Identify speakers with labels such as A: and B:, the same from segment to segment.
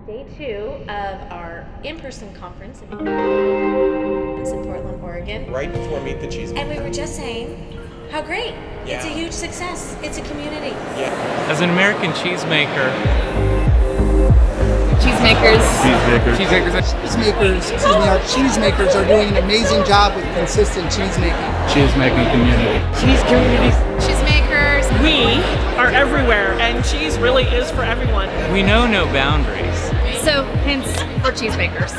A: day 2 of our in-person conference in Portland, Oregon.
B: Right before Meet the Cheese.
A: And we were just saying how great.
B: Yeah.
A: It's a huge success. It's a community.
B: Yeah.
C: As an American cheesemaker.
D: Cheesemakers.
E: Our cheesemakers are doing an amazing job with consistent cheese making.
C: Cheesemaking community.
D: Cheese community. Cheesemakers.
F: We are everywhere, and cheese really is for everyone.
C: We know no boundaries.
D: So, hence, we're cheesemakers.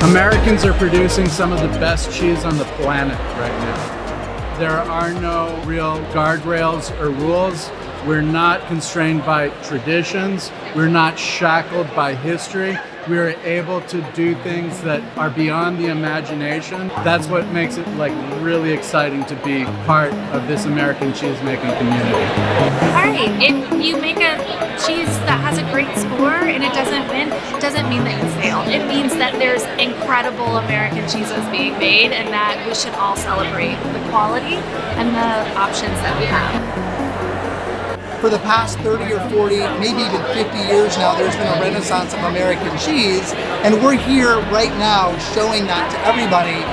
G: Americans are producing some of the best cheese on the planet right now. There are no real guardrails or rules. We're not constrained by traditions. We're not shackled by history. We're able to do things that are beyond the imagination. That's what makes it really exciting to be part of this American cheese-making community.
D: All right, if you make a cheese that has a great score and it doesn't win, it doesn't mean that you failed. It means that there's incredible American cheeses being made and that we should all celebrate the quality and the options that we have.
E: For the past 30 or 40, maybe even 50 years now, there's been a renaissance of American cheese, and we're here right now showing that to everybody.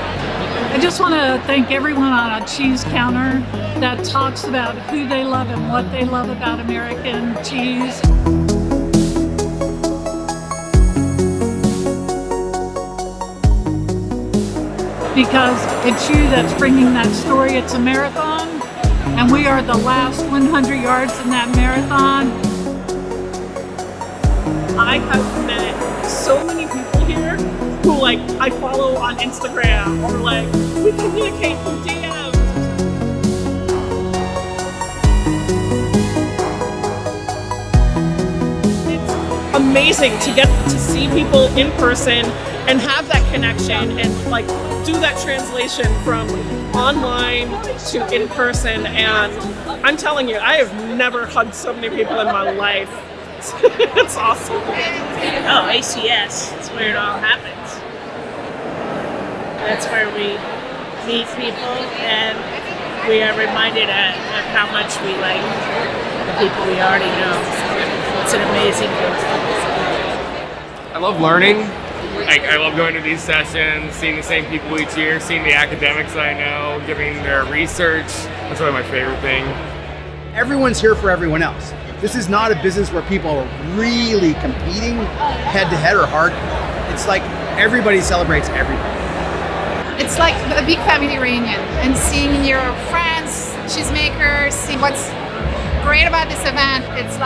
H: I just want to thank everyone on a cheese counter that talks about who they love and what they love about American cheese. Because it's you that's bringing that story. It's a marathon, and we are the last 100 yards in that marathon.
F: I have met so many people here who I follow on Instagram or we communicate through DMs. It's amazing to get to see people in person and have that connection and do that translation from online to in person, and I'm telling you, I have never hugged so many people in my life. It's awesome.
I: Oh, ACS, that's where it all happens. That's where we meet people and we are reminded of how much we like the people we already know. It's an amazing thing.
J: I love learning. I love going to these sessions, seeing the same people each year, seeing the academics I know, giving their research. That's really my favorite thing.
K: Everyone's here for everyone else. This is not a business where people are really competing head to head or hard. It's like everybody celebrates everybody.
D: It's like a big family reunion and seeing your friends, cheesemakers, see what's great about this event. It's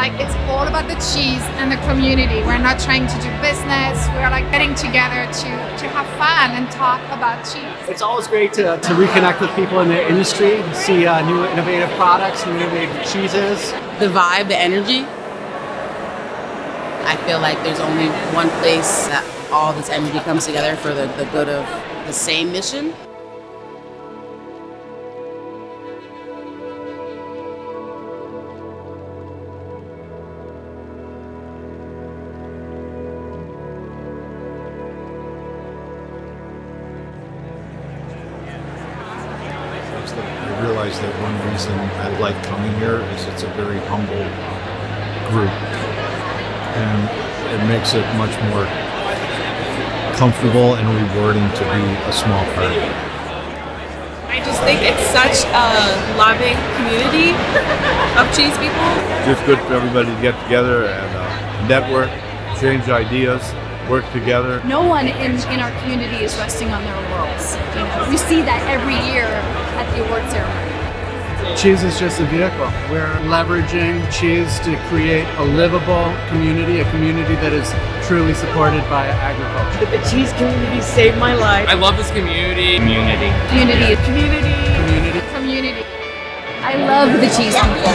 D: all about the cheese and the community. We're not trying to do business. We're getting together to have fun and talk about cheese.
L: It's always great to reconnect with people in the industry, see new innovative products, new innovative cheeses.
M: The vibe, the energy. I feel like there's only one place that all this energy comes together for the good of the same mission.
N: I realize that one reason I like coming here is it's a very humble group, and it makes it much more comfortable and rewarding to be a small part of it.
O: I just think it's such a loving community of cheese people.
N: Just good for everybody to get together and network, exchange ideas, work together.
P: No one in our community is resting on their laurels. We see that every year at the award ceremony.
G: Cheese is just a vehicle. We're leveraging cheese to create a livable community, a community that is truly supported by agriculture.
I: The cheese community saved my life.
J: I love this community. Community.
P: Community.
G: Community.
P: Community. Community. I love the cheese people.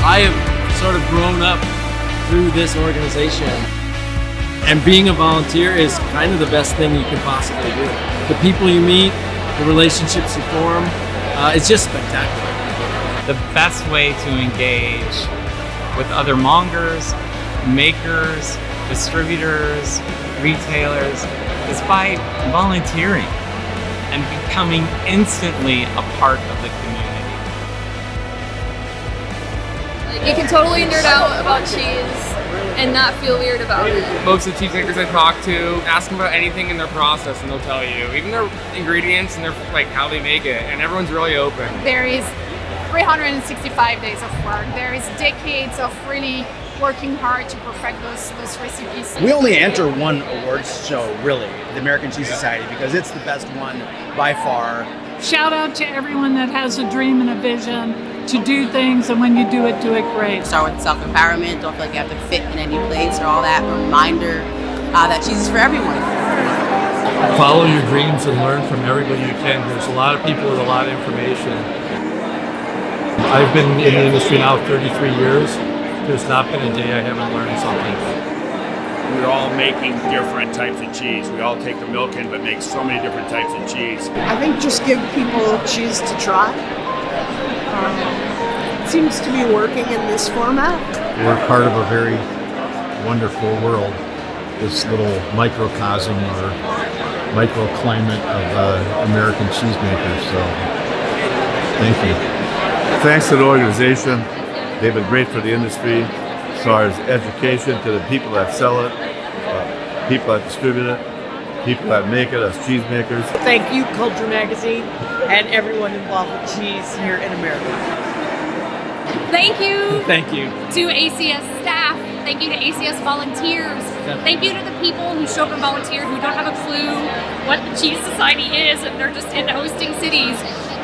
Q: I have sort of grown up through this organization, and being a volunteer is kind of the best thing you can possibly do. The people you meet, the relationships you form, it's just spectacular.
C: The best way to engage with other mongers makers, distributors, retailers is by volunteering and becoming instantly a part of the community.
P: You can totally nerd out about cheese and not feel weird about it.
J: Most of the cheesemakers I talk to, ask them about anything in their process and they'll tell you, even their ingredients and their like how they make it, and everyone's really open.
D: There is 365 days of work. There is decades of really working hard to perfect those recipes.
K: We only enter one awards show, really, the American Cheese Society, because it's the best one by far.
H: Shout out to everyone that has a dream and a vision to do things, and when you do it great.
M: Start with self-empowerment. Don't feel like you have to fit in any place or all that. Reminder that cheese is for everyone.
Q: Follow your dreams and learn from everybody you can. There's a lot of people with a lot of information. I've been in the industry now 33 years. There's not been a day I haven't learned something.
B: We're all making different types of cheese. We all take the milk in, but make so many different types of cheese.
R: I think just give people cheese to try. It seems to be working in this format.
N: We're part of a very wonderful world, this little microcosm or microclimate of American cheesemakers. So, thank you.
S: Thanks to the organization. They've been great for the industry as far as education to the people that sell it, people that distribute it, people that make it as cheesemakers.
R: Thank you, Culture Magazine, and everyone involved with cheese here in America.
T: Thank you.
Q: Thank you.
T: To ACS staff. Thank you to ACS volunteers. Thank you to the people who show up and volunteer who don't have a clue what the Cheese Society is and they're just into hosting cities.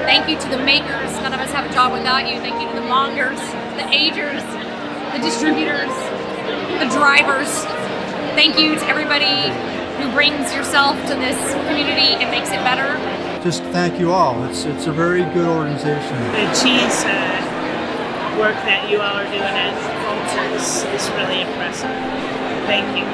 T: Thank you to the makers. None of us have a job without you. Thank you to the mongers, the agers, the distributors, the drivers. Thank you to everybody who brings yourself to this community and makes it better.
U: Just thank you all. It's a very good organization.
I: The cheese work that you all are doing as culture is really impressive. Thank you.